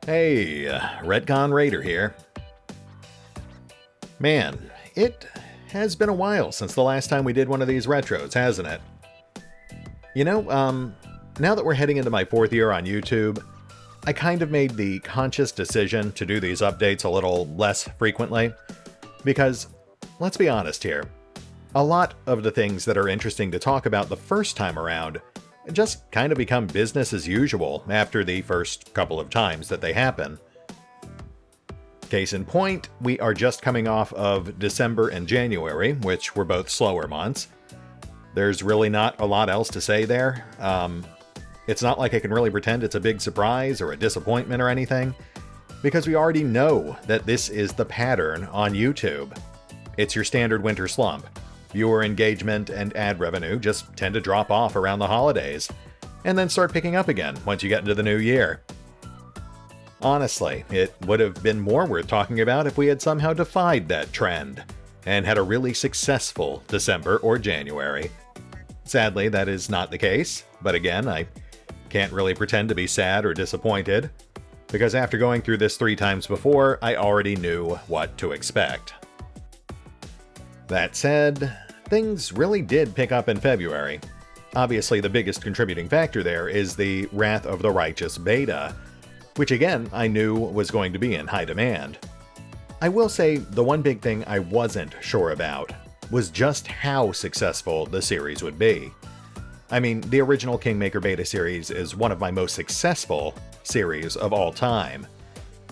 Hey, Retcon Raider here. Man, it has been a while since the last time we did one of these retros, hasn't it? Now that we're heading into my 4th year on YouTube, I kind of made the conscious decision to do these updates a little less frequently, because, let's be honest here, a lot of the things that are interesting to talk about the first time around just kind of become business as usual after the first couple of times that they happen. Case in point, we are just coming off of December and January, which were both slower months. There's really not a lot else to say there. It's not like I can really pretend it's a big surprise or a disappointment or anything, because we already know that this is the pattern on YouTube. It's your standard winter slump. Viewer engagement and ad revenue just tend to drop off around the holidays, and then start picking up again once you get into the new year. Honestly, it would have been more worth talking about if we had somehow defied that trend, and had a really successful December or January. Sadly, that is not the case, but again, I can't really pretend to be sad or disappointed, because after going through this 3 times before, I already knew what to expect. That said, things really did pick up in February. Obviously, the biggest contributing factor there is the Wrath of the Righteous beta, which again, I knew was going to be in high demand. I will say the one big thing I wasn't sure about was just how successful the series would be. I mean, the original Kingmaker beta series is one of my most successful series of all time,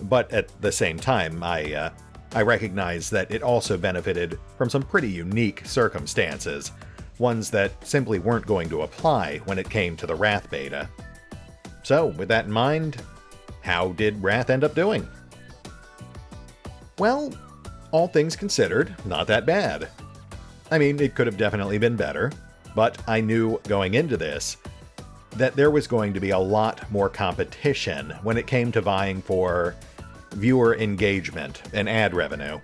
but at the same time, I recognize that it also benefited from some pretty unique circumstances, ones that simply weren't going to apply when it came to the Wrath beta. So, with that in mind, how did Wrath end up doing? Well, all things considered, not that bad. I mean, it could have definitely been better, but I knew going into this that there was going to be a lot more competition when it came to vying for viewer engagement and ad revenue.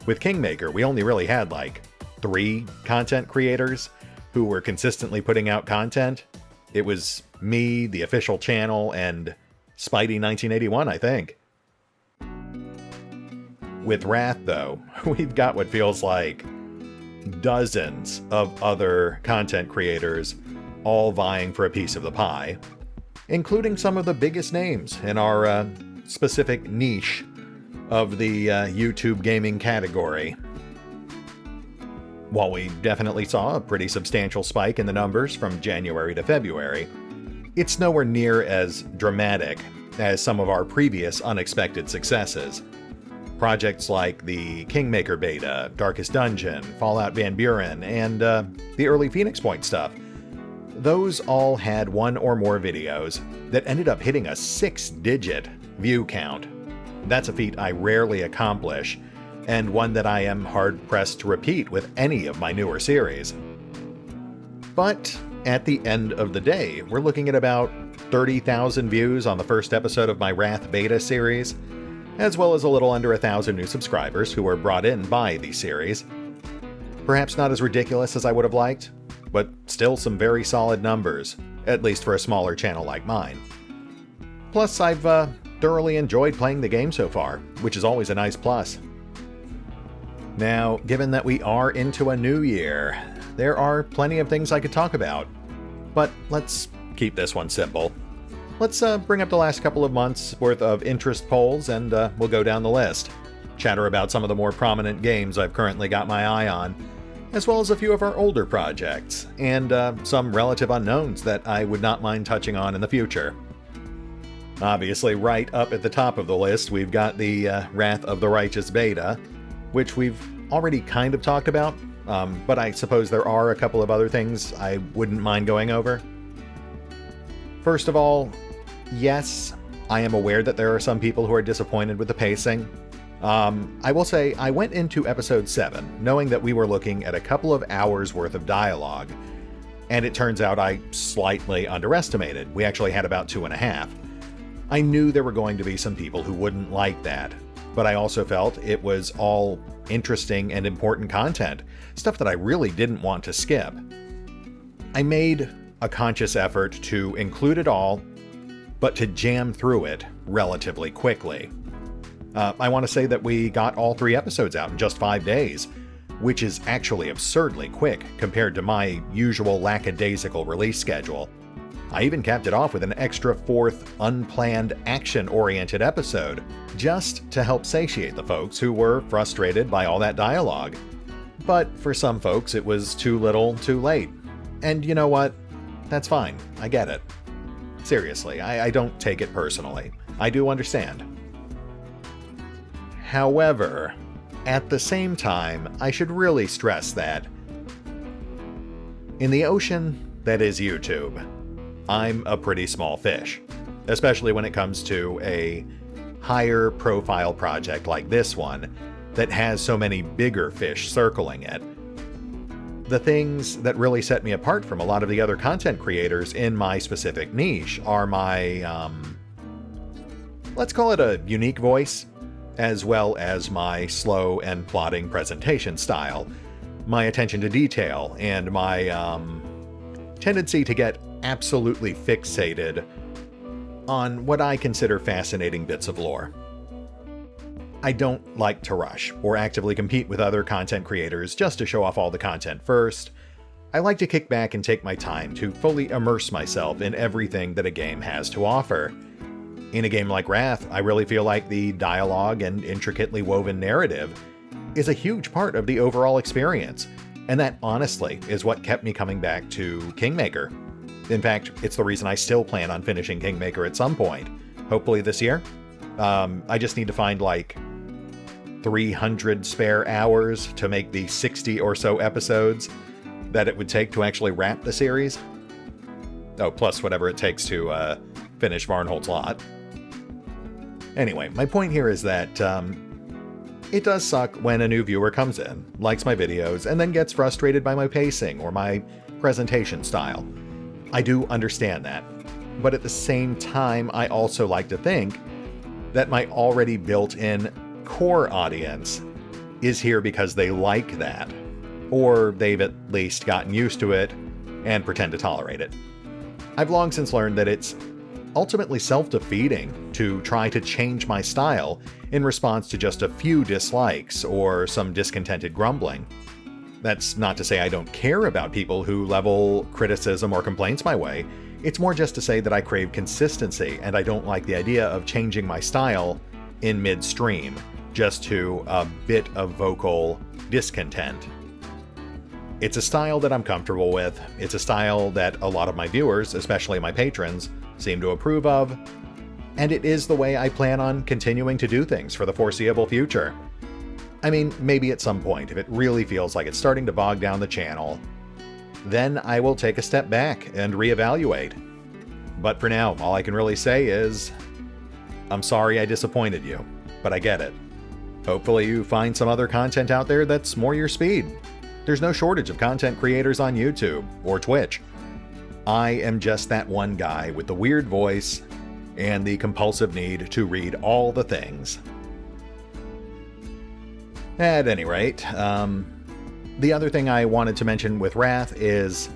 With Kingmaker, we only really had like 3 content creators who were consistently putting out content. It was me, the official channel, and Spidey1981, I think. With Wrath, though, we've got what feels like dozens of other content creators all vying for a piece of the pie, including some of the biggest names in our specific niche of the YouTube gaming category. While we definitely saw a pretty substantial spike in the numbers from January to February, it's nowhere near as dramatic as some of our previous unexpected successes. Projects like the Kingmaker beta, Darkest Dungeon, Fallout Van Buren, and the early Phoenix Point stuff. Those all had 1 or more videos that ended up hitting a 6-digit view count. That's a feat I rarely accomplish, and one that I am hard-pressed to repeat with any of my newer series. But at the end of the day, we're looking at about 30,000 views on the first episode of my Wrath beta series, as well as a little under 1,000 new subscribers who were brought in by the series. Perhaps not as ridiculous as I would have liked, but still some very solid numbers, at least for a smaller channel like mine. Plus, I've thoroughly enjoyed playing the game so far, which is always a nice plus. Now, given that we are into a new year, there are plenty of things I could talk about, but let's keep this one simple. Let's bring up the last couple of months' worth of interest polls, and we'll go down the list. Chatter about some of the more prominent games I've currently got my eye on, as well as a few of our older projects, and some relative unknowns that I would not mind touching on in the future. Obviously, right up at the top of the list, we've got the Wrath of the Righteous beta, which we've already kind of talked about, but I suppose there are a couple of other things I wouldn't mind going over. First of all, yes, I am aware that there are some people who are disappointed with the pacing. I will say I went into episode 7 knowing that we were looking at a couple of hours worth of dialogue, and it turns out I slightly underestimated. We actually had about 2.5. I knew there were going to be some people who wouldn't like that, but I also felt it was all interesting and important content, stuff that I really didn't want to skip. I made a conscious effort to include it all, but to jam through it relatively quickly. I want to say that we got all 3 episodes out in just 5 days, which is actually absurdly quick compared to my usual lackadaisical release schedule. I even capped it off with an extra 4th unplanned action-oriented episode, just to help satiate the folks who were frustrated by all that dialogue. But for some folks it was too little, too late. And you know what? That's fine. I get it. Seriously, I don't take it personally. I do understand. However, at the same time, I should really stress that in the ocean that is YouTube, I'm a pretty small fish, especially when it comes to a higher profile project like this one that has so many bigger fish circling it. The things that really set me apart from a lot of the other content creators in my specific niche are my, let's call it a unique voice, as well as my slow and plodding presentation style, my attention to detail, and my tendency to get absolutely fixated on what I consider fascinating bits of lore. I don't like to rush or actively compete with other content creators just to show off all the content first. I like to kick back and take my time to fully immerse myself in everything that a game has to offer. In a game like Wrath, I really feel like the dialogue and intricately woven narrative is a huge part of the overall experience, and that honestly is what kept me coming back to Kingmaker. In fact, it's the reason I still plan on finishing Kingmaker at some point, hopefully this year. I just need to find like 300 spare hours to make the 60 or so episodes that it would take to actually wrap the series. Oh, plus whatever it takes to finish Varnhold's Lot. Anyway, my point here is that it does suck when a new viewer comes in, likes my videos, and then gets frustrated by my pacing or my presentation style. I do understand that, but at the same time, I also like to think that my already built-in core audience is here because they like that, or they've at least gotten used to it and pretend to tolerate it. I've long since learned that it's ultimately self-defeating to try to change my style in response to just a few dislikes or some discontented grumbling. That's not to say I don't care about people who level criticism or complaints my way. It's more just to say that I crave consistency, and I don't like the idea of changing my style in midstream, just to a bit of vocal discontent. It's a style that I'm comfortable with. It's a style that a lot of my viewers, especially my patrons, seem to approve of, and it is the way I plan on continuing to do things for the foreseeable future. I mean, maybe at some point, if it really feels like it's starting to bog down the channel, then I will take a step back and reevaluate. But for now, all I can really say is, I'm sorry I disappointed you, but I get it. Hopefully you find some other content out there that's more your speed. There's no shortage of content creators on YouTube or Twitch. I am just that one guy with the weird voice and the compulsive need to read all the things. At any rate, the other thing I wanted to mention with Wrath is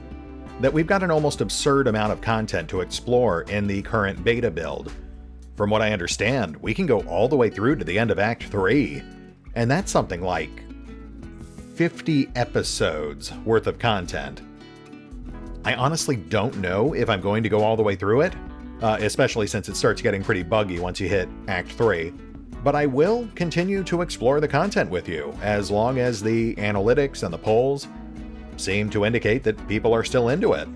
that we've got an almost absurd amount of content to explore in the current beta build. From what I understand, we can go all the way through to the end of Act 3, and that's something like 50 episodes worth of content. I honestly don't know if I'm going to go all the way through it, especially since it starts getting pretty buggy once you hit Act 3. But I will continue to explore the content with you, as long as the analytics and the polls seem to indicate that people are still into it.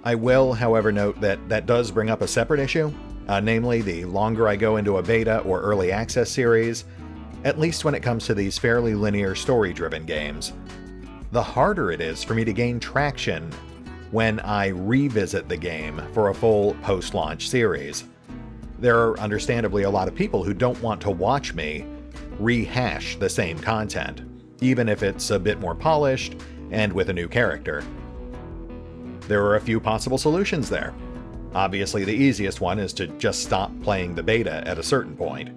I will, however, note that that does bring up a separate issue, namely the longer I go into a beta or early access series, at least when it comes to these fairly linear story-driven games, the harder it is for me to gain traction when I revisit the game for a full post-launch series. There are understandably a lot of people who don't want to watch me rehash the same content, even if it's a bit more polished and with a new character. There are a few possible solutions there. Obviously, the easiest one is to just stop playing the beta at a certain point.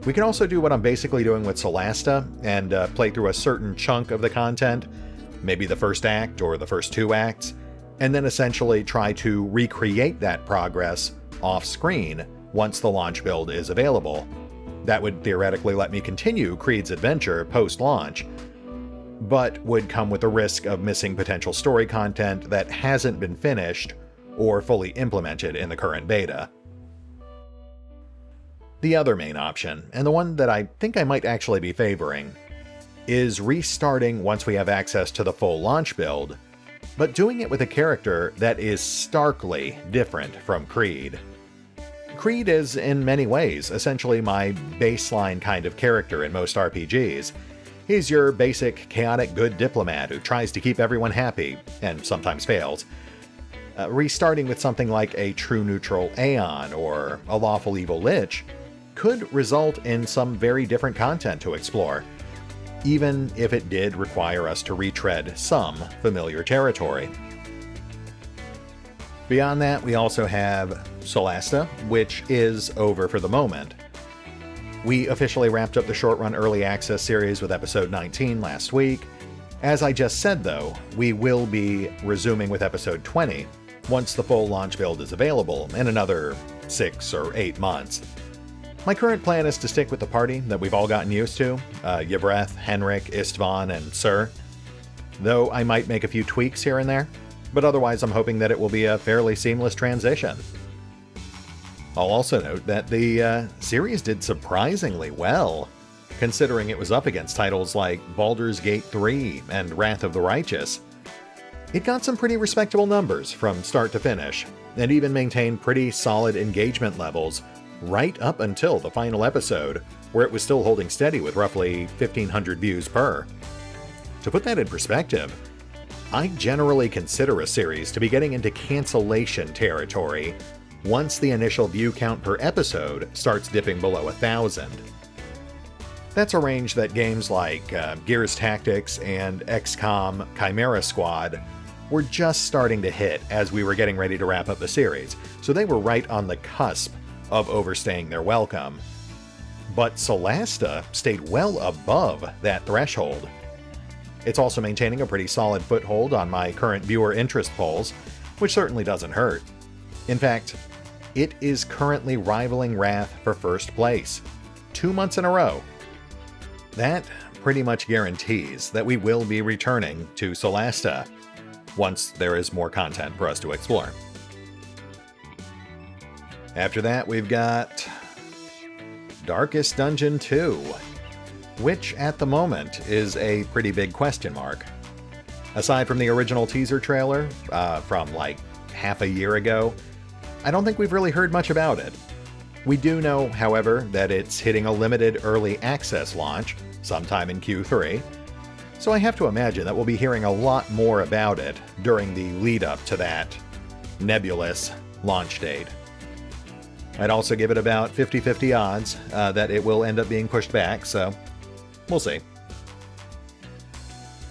We can also do what I'm basically doing with Solasta and play through a certain chunk of the content, maybe the first act or the first 2 acts, and then essentially try to recreate that progress off-screen once the launch build is available. That would theoretically let me continue Creed's adventure post-launch, but would come with the risk of missing potential story content that hasn't been finished or fully implemented in the current beta. The other main option, and the one that I think I might actually be favoring, is restarting once we have access to the full launch build, but doing it with a character that is starkly different from Creed. Creed is, in many ways, essentially my baseline kind of character in most RPGs. He's your basic, chaotic good diplomat who tries to keep everyone happy, and sometimes fails. Restarting with something like a true neutral Aeon or a lawful evil Lich could result in some very different content to explore, even if it did require us to retread some familiar territory. Beyond that, we also have Solasta, which is over for the moment. We officially wrapped up the short-run early access series with episode 19 last week. As I just said though, we will be resuming with episode 20 once the full launch build is available in another 6 or 8 months. My current plan is to stick with the party that we've all gotten used to, Yvreth, Henrik, Istvan, and Sir, though I might make a few tweaks here and there, but otherwise I'm hoping that it will be a fairly seamless transition. I'll also note that the series did surprisingly well, considering it was up against titles like Baldur's Gate 3 and Wrath of the Righteous. It got some pretty respectable numbers from start to finish, and even maintained pretty solid engagement levels right up until the final episode, where it was still holding steady with roughly 1,500 views per. To put that in perspective, I generally consider a series to be getting into cancellation territory once the initial view count per episode starts dipping below 1,000. That's a range that games like Gears Tactics and XCOM Chimera Squad were just starting to hit as we were getting ready to wrap up the series, so they were right on the cusp of overstaying their welcome. But Solasta stayed well above that threshold. It's also maintaining a pretty solid foothold on my current viewer interest polls, which certainly doesn't hurt. In fact, it is currently rivaling Wrath for first place, 2 months in a row. That pretty much guarantees that we will be returning to Solasta once there is more content for us to explore. After that, we've got Darkest Dungeon 2, which at the moment is a pretty big question mark. Aside from the original teaser trailer from like half a year ago, I don't think we've really heard much about it. We do know, however, that it's hitting a limited early access launch sometime in Q3, so I have to imagine that we'll be hearing a lot more about it during the lead up to that nebulous launch date. I'd also give it about 50-50 odds that it will end up being pushed back, so we'll see.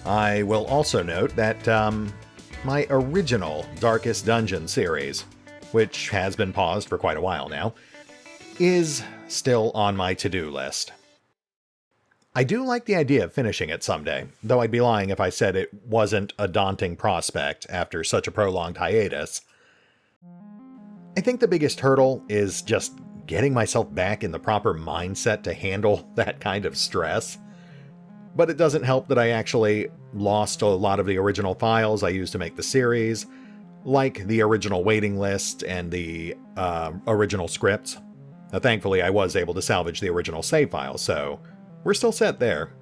I will also note that my original Darkest Dungeon series, which has been paused for quite a while now, is still on my to-do list. I do like the idea of finishing it someday, though I'd be lying if I said it wasn't a daunting prospect after such a prolonged hiatus. I think the biggest hurdle is just getting myself back in the proper mindset to handle that kind of stress. But it doesn't help that I actually lost a lot of the original files I used to make the series, like the original waiting list and the original scripts. Now, thankfully, I was able to salvage the original save file, so we're still set there.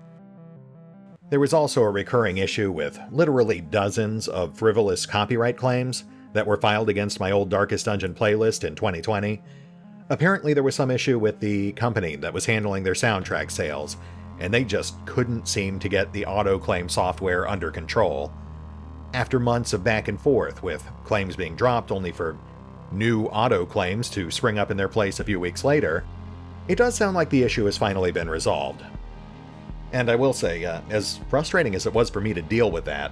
There was also a recurring issue with literally dozens of frivolous copyright claims that were filed against my old Darkest Dungeon playlist in 2020. Apparently there was some issue with the company that was handling their soundtrack sales, and they just couldn't seem to get the auto-claim software under control. After months of back and forth, with claims being dropped only for new auto-claims to spring up in their place a few weeks later, it does sound like the issue has finally been resolved. And I will say, as frustrating as it was for me to deal with that,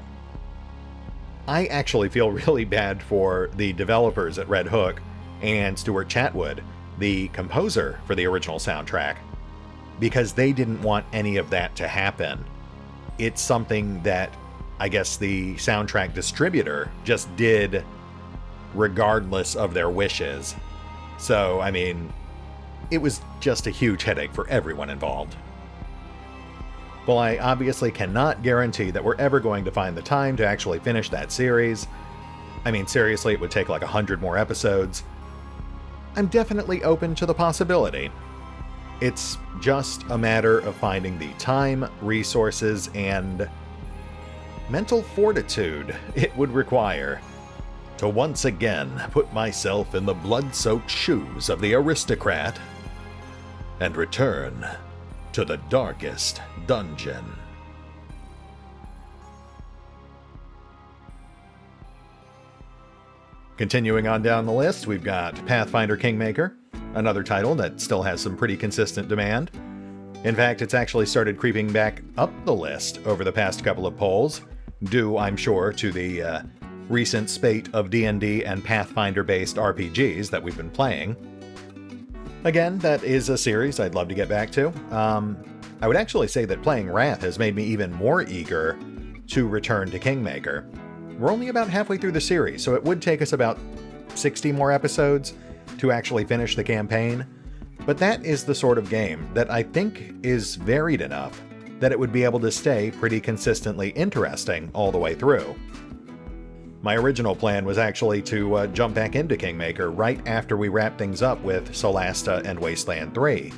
I actually feel really bad for the developers at Red Hook and Stuart Chatwood, the composer for the original soundtrack, because they didn't want any of that to happen. It's something that I guess the soundtrack distributor just did regardless of their wishes. So, I mean, it was just a huge headache for everyone involved. While I obviously cannot guarantee that we're ever going to find the time to actually finish that series, I mean, seriously, it would take like 100 more episodes, I'm definitely open to the possibility. It's just a matter of finding the time, resources, and mental fortitude it would require to once again put myself in the blood-soaked shoes of the aristocrat and return to the darkest dungeon. Continuing on down the list, we've got Pathfinder Kingmaker, another title that still has some pretty consistent demand. In fact, it's actually started creeping back up the list over the past couple of polls, due, I'm sure, to the recent spate of D&D and Pathfinder-based RPGs that we've been playing. Again, that is a series I'd love to get back to. I would actually say that playing Wrath has made me even more eager to return to Kingmaker. We're only about halfway through the series, so it would take us about 60 more episodes to actually finish the campaign, but that is the sort of game that I think is varied enough that it would be able to stay pretty consistently interesting all the way through. My original plan was actually to jump back into Kingmaker right after we wrap things up with Solasta and Wasteland 3.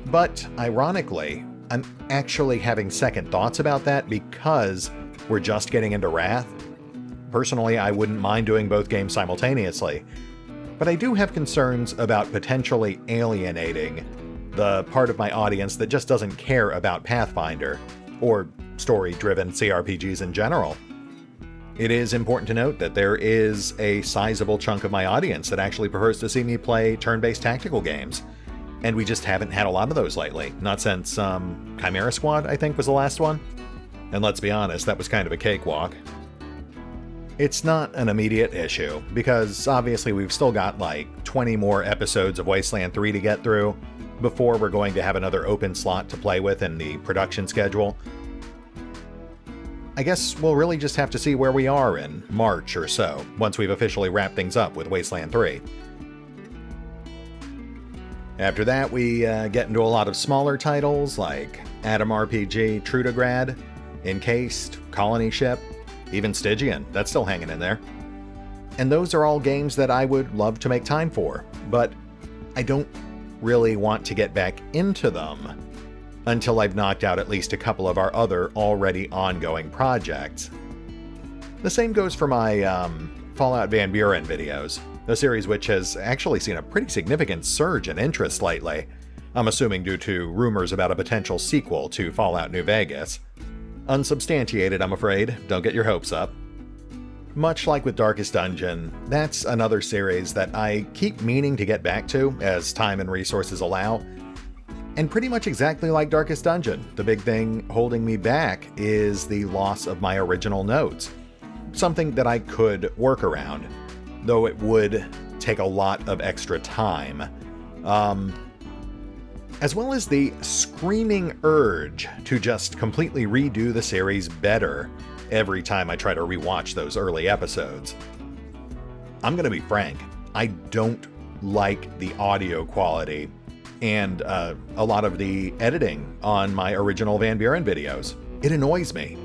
But, ironically, I'm actually having second thoughts about that because we're just getting into Wrath. Personally, I wouldn't mind doing both games simultaneously, but I do have concerns about potentially alienating the part of my audience that just doesn't care about Pathfinder, or story-driven CRPGs in general. It is important to note that there is a sizable chunk of my audience that actually prefers to see me play turn-based tactical games, and we just haven't had a lot of those lately. Not since Chimera Squad, I think, was the last one. And let's be honest, that was kind of a cakewalk. It's not an immediate issue, because obviously we've still got like 20 more episodes of Wasteland 3 to get through before we're going to have another open slot to play with in the production schedule. I guess we'll really just have to see where we are in March or so, once we've officially wrapped things up with Wasteland 3. After that, we get into a lot of smaller titles like Adam RPG, Trudograd, Encased, Colony Ship, even Stygian, that's still hanging in there. And those are all games that I would love to make time for, but I don't really want to get back into them until I've knocked out at least a couple of our other already ongoing projects. The same goes for my Fallout Van Buren videos, a series which has actually seen a pretty significant surge in interest lately, I'm assuming due to rumors about a potential sequel to Fallout New Vegas. Unsubstantiated, I'm afraid, don't get your hopes up. Much like with Darkest Dungeon, that's another series that I keep meaning to get back to as time and resources allow. And pretty much exactly like Darkest Dungeon, the big thing holding me back is the loss of my original notes. Something that I could work around, though it would take a lot of extra time. As well as the screaming urge to just completely redo the series better every time I try to rewatch those early episodes. I'm gonna be frank, I don't like the audio quality and a lot of the editing on my original Van Buren videos. It annoys me.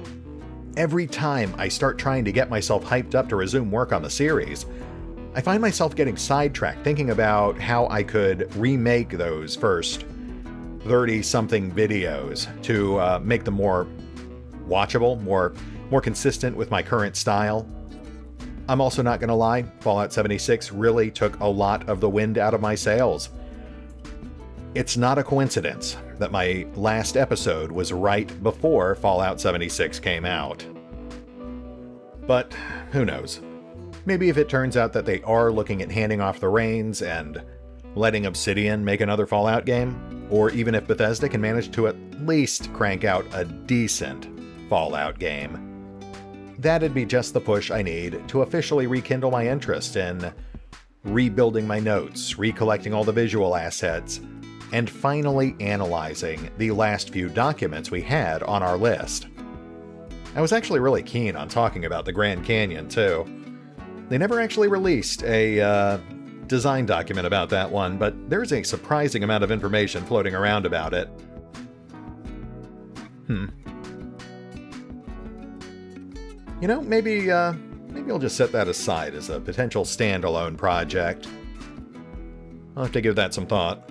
Every time I start trying to get myself hyped up to resume work on the series, I find myself getting sidetracked thinking about how I could remake those first 30-something videos to make them more watchable, more consistent with my current style. I'm also not gonna lie, Fallout 76 really took a lot of the wind out of my sails. It's not a coincidence that my last episode was right before Fallout 76 came out. But who knows? Maybe if it turns out that they are looking at handing off the reins and letting Obsidian make another Fallout game, or even if Bethesda can manage to at least crank out a decent Fallout game, that'd be just the push I need to officially rekindle my interest in rebuilding my notes, recollecting all the visual assets, and finally analyzing the last few documents we had on our list. I was actually really keen on talking about the Grand Canyon, too. They never actually released a design document about that one, but there's a surprising amount of information floating around about it. You know, maybe I'll just set that aside as a potential standalone project. I'll have to give that some thought.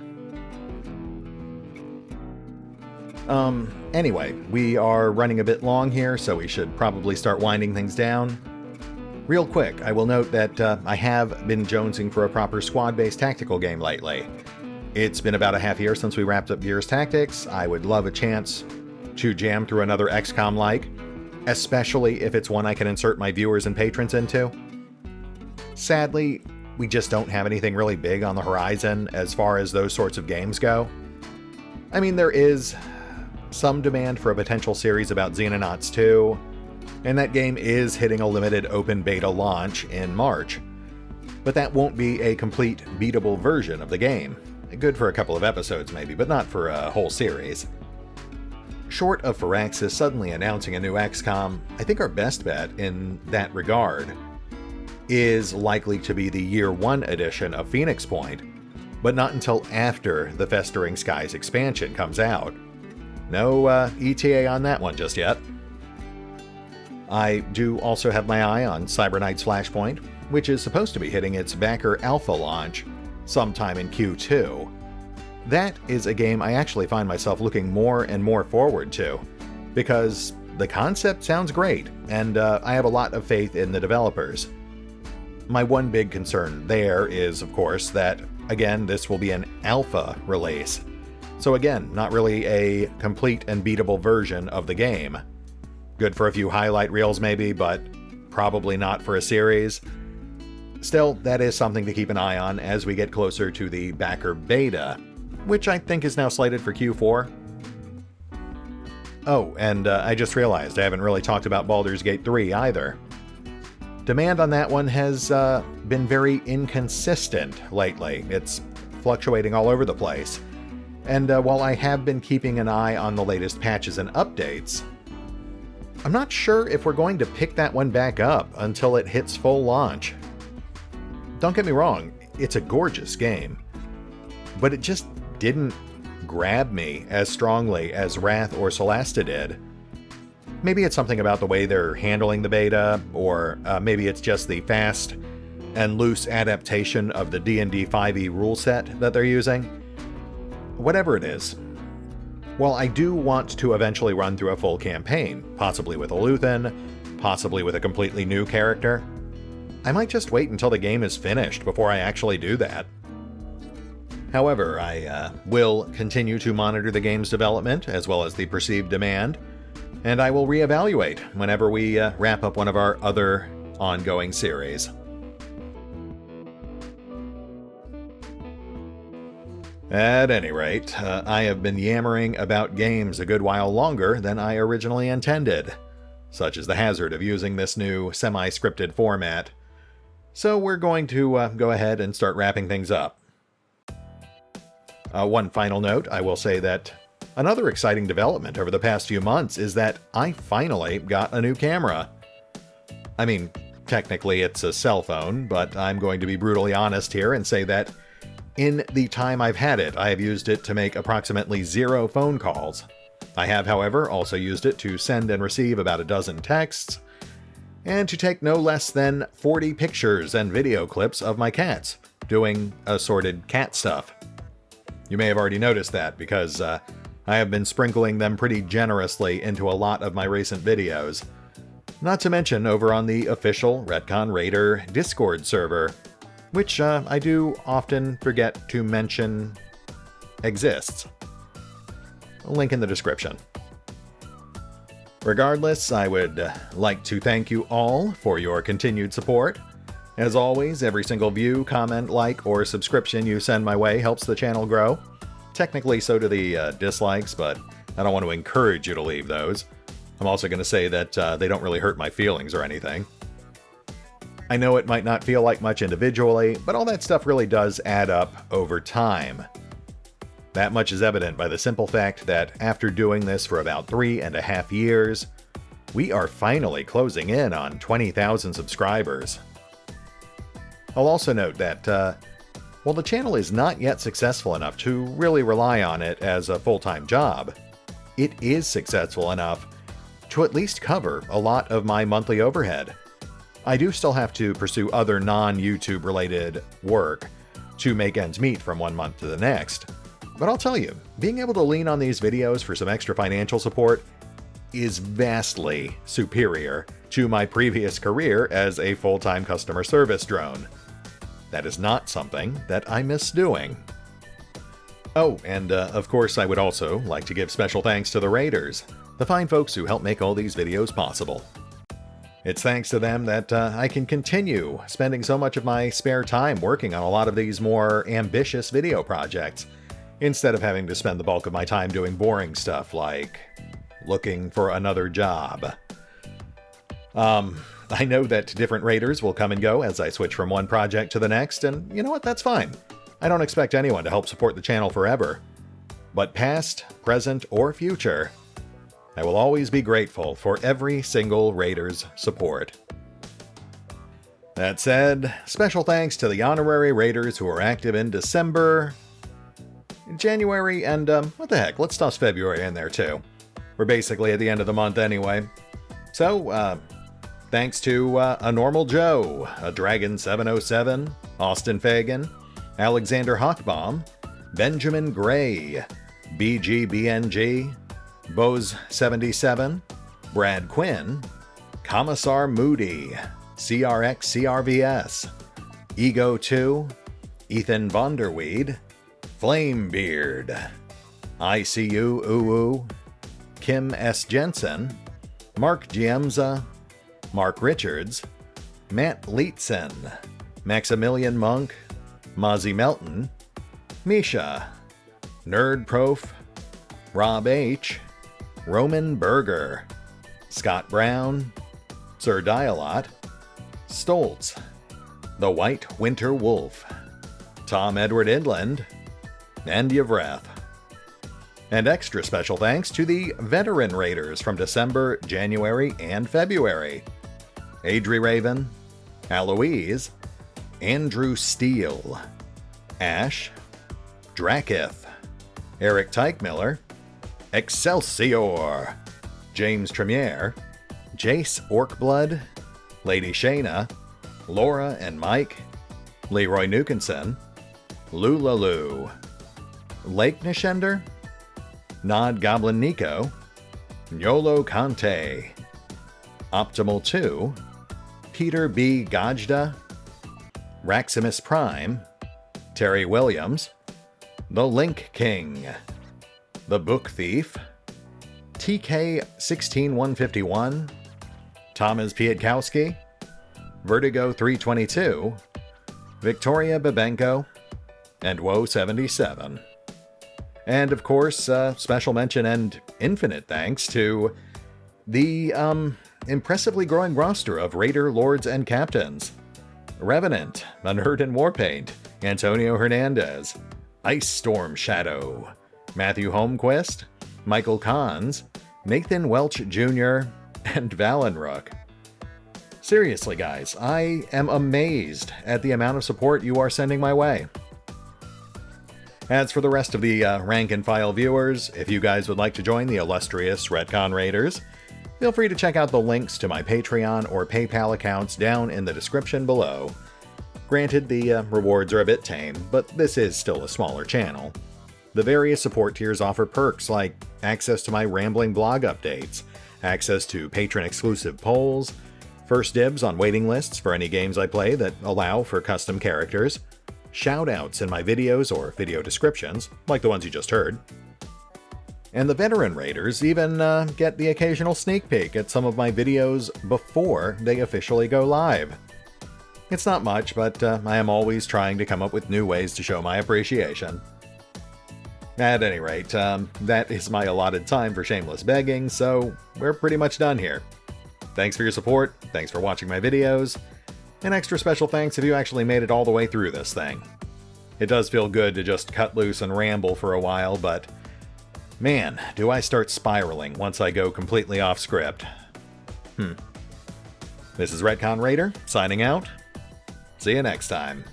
Anyway, we are running a bit long here, so we should probably start winding things down. Real quick, I will note that I have been jonesing for a proper squad-based tactical game lately. It's been about a half year since we wrapped up Gears Tactics. I would love a chance to jam through another XCOM-like, especially if it's one I can insert my viewers and patrons into. Sadly, we just don't have anything really big on the horizon as far as those sorts of games go. I mean, there is some demand for a potential series about Xenonauts 2, and that game is hitting a limited open beta launch in March. But that won't be a complete beatable version of the game. Good for a couple of episodes maybe, but not for a whole series. Short of Firaxis suddenly announcing a new XCOM, I think our best bet in that regard is likely to be the Year 1 edition of Phoenix Point, but not until after the Festering Skies expansion comes out. No ETA on that one just yet. I do also have my eye on Cyberknight's Flashpoint, which is supposed to be hitting its backer alpha launch sometime in Q2. That is a game I actually find myself looking more and more forward to, because the concept sounds great, and I have a lot of faith in the developers. My one big concern there is, of course, that, again, this will be an alpha release. So again, not really a complete and beatable version of the game. Good for a few highlight reels maybe, but probably not for a series. Still, that is something to keep an eye on as we get closer to the backer beta, which I think is now slated for Q4. Oh, and I just realized I haven't really talked about Baldur's Gate 3 either. Demand on that one has been very inconsistent lately. It's fluctuating all over the place. And while I have been keeping an eye on the latest patches and updates, I'm not sure if we're going to pick that one back up until it hits full launch. Don't get me wrong, it's a gorgeous game, but it just didn't grab me as strongly as Wrath or Solasta did. Maybe it's something about the way they're handling the beta, or maybe it's just the fast and loose adaptation of the D&D 5e rule set that they're using. Whatever it is, while I do want to eventually run through a full campaign, possibly with a Luthen, possibly with a completely new character, I might just wait until the game is finished before I actually do that. However, I will continue to monitor the game's development as well as the perceived demand, and I will reevaluate whenever we wrap up one of our other ongoing series. At any rate, I have been yammering about games a good while longer than I originally intended. Such is the hazard of using this new semi-scripted format. So we're going to go ahead and start wrapping things up. One final note, I will say that another exciting development over the past few months is that I finally got a new camera. I mean, technically it's a cell phone, but I'm going to be brutally honest here and say that in the time I've had it, I have used it to make approximately 0 phone calls. I have, however, also used it to send and receive about a dozen texts, and to take no less than 40 pictures and video clips of my cats, doing assorted cat stuff. You may have already noticed that, because I have been sprinkling them pretty generously into a lot of my recent videos. Not to mention over on the official Retcon Raider Discord server, which I do often forget to mention exists. A link in the description. Regardless, I would like to thank you all for your continued support. As always, every single view, comment, like, or subscription you send my way helps the channel grow. Technically, so do the dislikes, but I don't want to encourage you to leave those. I'm also going to say that they don't really hurt my feelings or anything. I know it might not feel like much individually, but all that stuff really does add up over time. That much is evident by the simple fact that after doing this for about 3.5 years, we are finally closing in on 20,000 subscribers. I'll also note that While the channel is not yet successful enough to really rely on it as a full-time job, it is successful enough to at least cover a lot of my monthly overhead. I do still have to pursue other non-YouTube related work to make ends meet from one month to the next, but I'll tell you, being able to lean on these videos for some extra financial support is vastly superior to my previous career as a full-time customer service drone. That is not something that I miss doing. Oh, and of course I would also like to give special thanks to the Raiders, the fine folks who help make all these videos possible. It's thanks to them that I can continue spending so much of my spare time working on a lot of these more ambitious video projects, instead of having to spend the bulk of my time doing boring stuff like looking for another job. I know that different Raiders will come and go as I switch from one project to the next, and you know what, that's fine. I don't expect anyone to help support the channel forever. But past, present, or future, I will always be grateful for every single Raider's support. That said, special thanks to the honorary Raiders who are active in December, January, and what the heck, let's toss February in there too. We're basically at the end of the month anyway. So, thanks to A Normal Joe, A Dragon 707, Austin Fagan, Alexander Hawkbaum, Benjamin Gray, BGBNG, Bose77, Brad Quinn, Commissar Moody, CRXCRVS, Ego2, Ethan Vonderweed, Flamebeard, ICU Uwu, Kim S. Jensen, Mark Giemza, Mark Richards, Matt Leetson, Maximilian Monk, Mozzie Melton, Misha, Nerd Prof, Rob H, Roman Berger, Scott Brown, Sir Dialot, Stoltz, The White Winter Wolf, Tom Edward Idland, and Yvreth. And extra special thanks to the veteran Raiders from December, January, and February: AdriRaven, Alois, Andrew Steele, Ash, Drakiith, Eric Teichmiller, Exsellsior, James Trimmier, Jace Orcblood, Lady Shayna, Laura and Mike, Leroynukenson, Loolaloo, Læknishendr, Nod Goblin Nico, Yolo Conte, Optimal 2, Peter B. Gajda, Raximus Prime, Terry Williams, The Link King, The Book Thief, TK16151, Thomas Pietkowski, Vertigo 322, Victoria Babenko, and Woe77. And of course, special mention and infinite thanks to the impressively growing roster of Raider Lords and Captains: Revenant, Anerdinwarpaint, Antonio Hernandez, Icestormshadow, Matthew Holmquist, Michael Konz, Nathan Welch Jr., and Valinrook. Seriously guys, I am amazed at the amount of support you are sending my way. As for the rest of the rank-and-file viewers, if you guys would like to join the illustrious Retcon Raiders, feel free to check out the links to my Patreon or PayPal accounts down in the description below. Granted, the rewards are a bit tame, but this is still a smaller channel. The various support tiers offer perks like access to my rambling blog updates, access to patron-exclusive polls, first dibs on waiting lists for any games I play that allow for custom characters, shoutouts in my videos or video descriptions, like the ones you just heard. And the veteran Raiders even get the occasional sneak peek at some of my videos before they officially go live. It's not much, but I am always trying to come up with new ways to show my appreciation. At any rate, that is my allotted time for shameless begging, so we're pretty much done here. Thanks for your support, thanks for watching my videos, and extra special thanks if you actually made it all the way through this thing. It does feel good to just cut loose and ramble for a while, but man, do I start spiraling once I go completely off script. This is Retcon Raider, signing out. See you next time.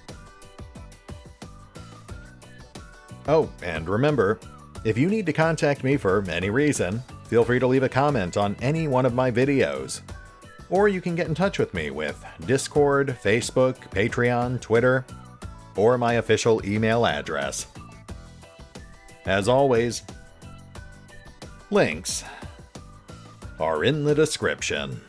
Oh, and remember, if you need to contact me for any reason, feel free to leave a comment on any one of my videos. Or you can get in touch with me with Discord, Facebook, Patreon, Twitter, or my official email address. As always, links are in the description.